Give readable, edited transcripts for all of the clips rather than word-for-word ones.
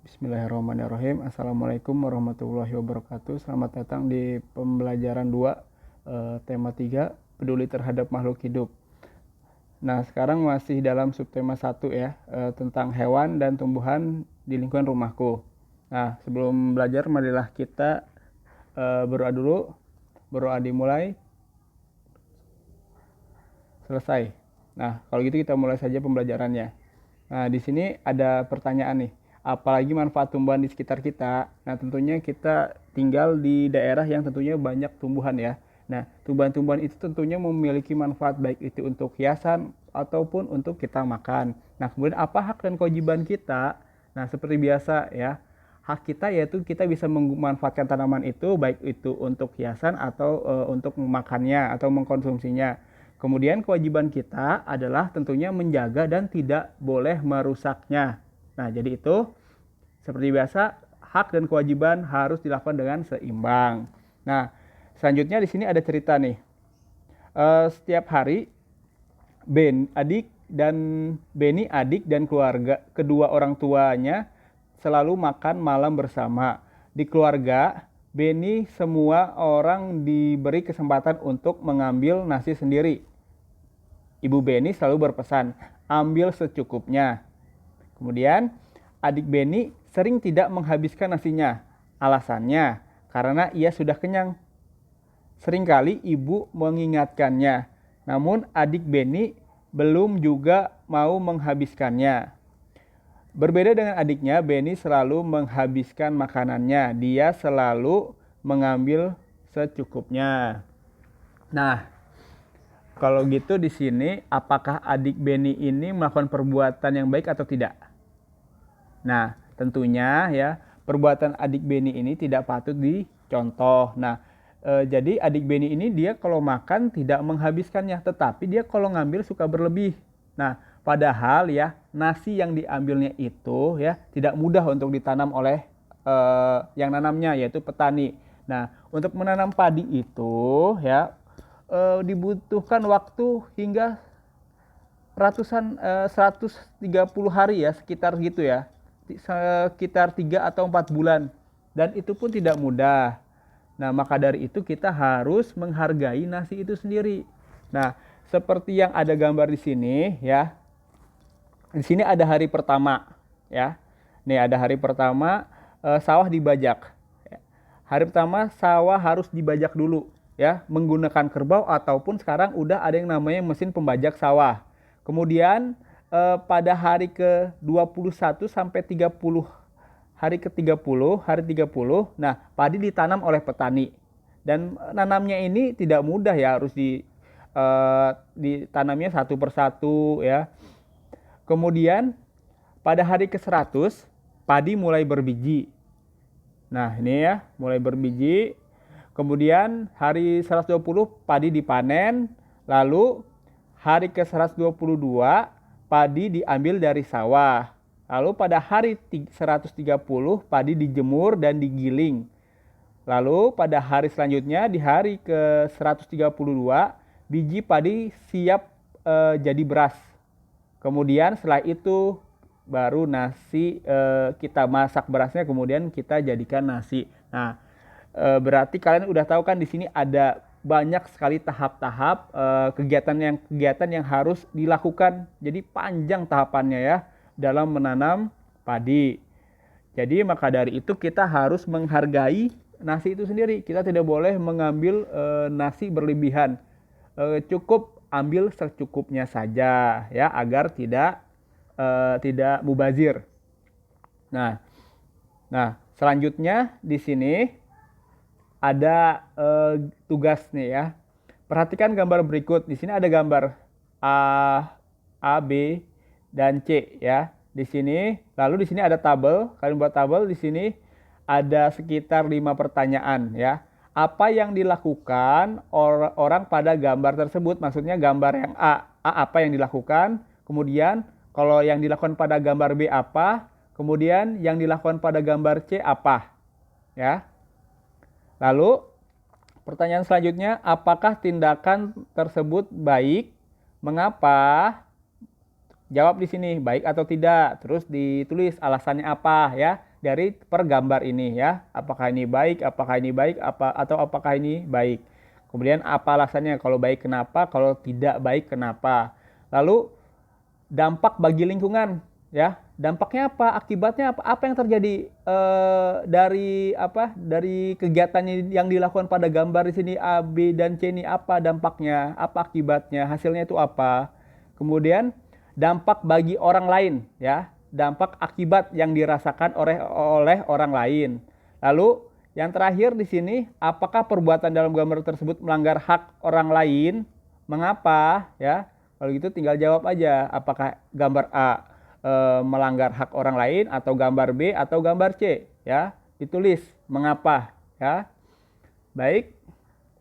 Bismillahirrahmanirrahim. Assalamualaikum warahmatullahi wabarakatuh. Selamat datang di pembelajaran 2, tema 3, peduli terhadap makhluk hidup. Nah, sekarang masih dalam subtema 1 ya, tentang hewan dan tumbuhan di lingkungan rumahku. Nah, sebelum belajar marilah kita berdoa dulu. Berdoa dimulai, selesai. Nah, kalau gitu kita mulai saja pembelajarannya. Nah, di sini ada pertanyaan nih. Apalagi manfaat tumbuhan di sekitar kita. Nah, tentunya kita tinggal di daerah yang tentunya banyak tumbuhan ya. Nah, tumbuhan-tumbuhan itu tentunya memiliki manfaat baik itu untuk hiasan ataupun untuk kita makan. Nah, kemudian apa hak dan kewajiban kita? Nah, seperti biasa ya. Hak kita yaitu kita bisa memanfaatkan tanaman itu baik itu untuk hiasan atau untuk memakannya atau mengkonsumsinya. Kemudian kewajiban kita adalah tentunya menjaga dan tidak boleh merusaknya. Nah, jadi itu seperti biasa hak dan kewajiban harus dilakukan dengan seimbang. Nah, selanjutnya di sini ada cerita nih. Setiap hari Beni adik dan keluarga kedua orang tuanya selalu makan malam bersama. Di keluarga Beni semua orang diberi kesempatan untuk mengambil nasi sendiri. Ibu Beni selalu berpesan, ambil secukupnya. Kemudian adik Beni sering tidak menghabiskan nasinya. Alasannya karena ia sudah kenyang. Seringkali ibu mengingatkannya, namun adik Beni belum juga mau menghabiskannya. Berbeda dengan adiknya, Beni selalu menghabiskan makanannya. Dia selalu mengambil secukupnya. Nah, kalau gitu di sini apakah adik Beni ini melakukan perbuatan yang baik atau tidak? Nah, tentunya ya perbuatan adik Beni ini tidak patut dicontoh. Nah, jadi adik Beni ini dia kalau makan tidak menghabiskannya, tetapi dia kalau ngambil suka berlebih. Nah, padahal ya nasi yang diambilnya itu ya tidak mudah untuk ditanam oleh yang nanamnya yaitu petani. Nah, untuk menanam padi itu ya dibutuhkan waktu hingga 130 hari ya, sekitar gitu ya. Sekitar 3 atau 4 bulan. Dan itu pun tidak mudah. Nah, maka dari itu kita harus menghargai nasi itu sendiri. Nah, seperti yang ada gambar di sini ya. Di sini ada hari pertama ya. Nih ada hari pertama sawah dibajak. Hari pertama sawah harus dibajak dulu ya, menggunakan kerbau ataupun sekarang udah ada yang namanya mesin pembajak sawah. Kemudian pada hari ke-21 sampai 30, hari ke-30, hari 30, nah padi ditanam oleh petani. Dan nanamnya ini tidak mudah ya, harus ditanamnya satu persatu ya. Kemudian pada hari ke-100 padi mulai berbiji. Nah, ini ya, mulai berbiji. Kemudian hari 120 padi dipanen, lalu hari ke-122 padi diambil dari sawah. Lalu pada hari 130 padi dijemur dan digiling. Lalu pada hari selanjutnya di hari ke-132 biji padi siap jadi beras. Kemudian setelah itu baru nasi kita masak berasnya kemudian kita jadikan nasi. Nah, berarti kalian udah tahu kan di sini ada banyak sekali tahap-tahap kegiatan yang harus dilakukan. Jadi panjang tahapannya ya dalam menanam padi. Jadi maka dari itu kita harus menghargai nasi itu sendiri. Kita tidak boleh mengambil nasi berlebihan. Cukup ambil secukupnya saja ya agar tidak mubazir. Nah, selanjutnya di sini ada tugas nih ya. Perhatikan gambar berikut. Di sini ada gambar A, B, dan C ya. Di sini, lalu di sini ada tabel. Kalian buat tabel di sini ada sekitar 5 pertanyaan ya. Apa yang dilakukan orang pada gambar tersebut? Maksudnya gambar yang A apa yang dilakukan? Kemudian kalau yang dilakukan pada gambar B apa? Kemudian yang dilakukan pada gambar C apa? Ya. Lalu pertanyaan selanjutnya, apakah tindakan tersebut baik? Mengapa? Jawab di sini baik atau tidak. Terus ditulis alasannya apa ya. dari per gambar ini ya. Apakah ini baik, apakah ini baik, atau apakah ini baik. Kemudian apa alasannya, kalau baik kenapa, kalau tidak baik kenapa. Lalu dampak bagi lingkungan ya. Dampaknya apa? Akibatnya apa? Apa yang terjadi dari kegiatan yang dilakukan pada gambar di sini A, B dan C ini, apa dampaknya? Apa akibatnya? Hasilnya itu apa? Kemudian dampak bagi orang lain ya. Dampak akibat yang dirasakan oleh orang lain. Lalu yang terakhir di sini, apakah perbuatan dalam gambar tersebut melanggar hak orang lain? Mengapa ya? Kalau gitu tinggal jawab aja, apakah gambar A melanggar hak orang lain, atau gambar B, atau gambar C ya. Ditulis mengapa ya. Baik,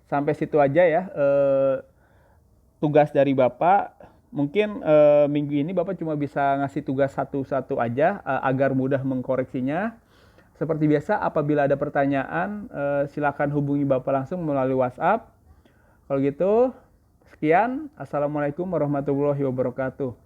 sampai situ aja ya tugas dari Bapak. Mungkin minggu ini Bapak cuma bisa ngasih tugas satu-satu aja agar mudah mengkoreksinya. Seperti biasa, apabila ada pertanyaan silakan hubungi Bapak langsung melalui WhatsApp. Kalau gitu sekian, assalamualaikum warahmatullahi wabarakatuh.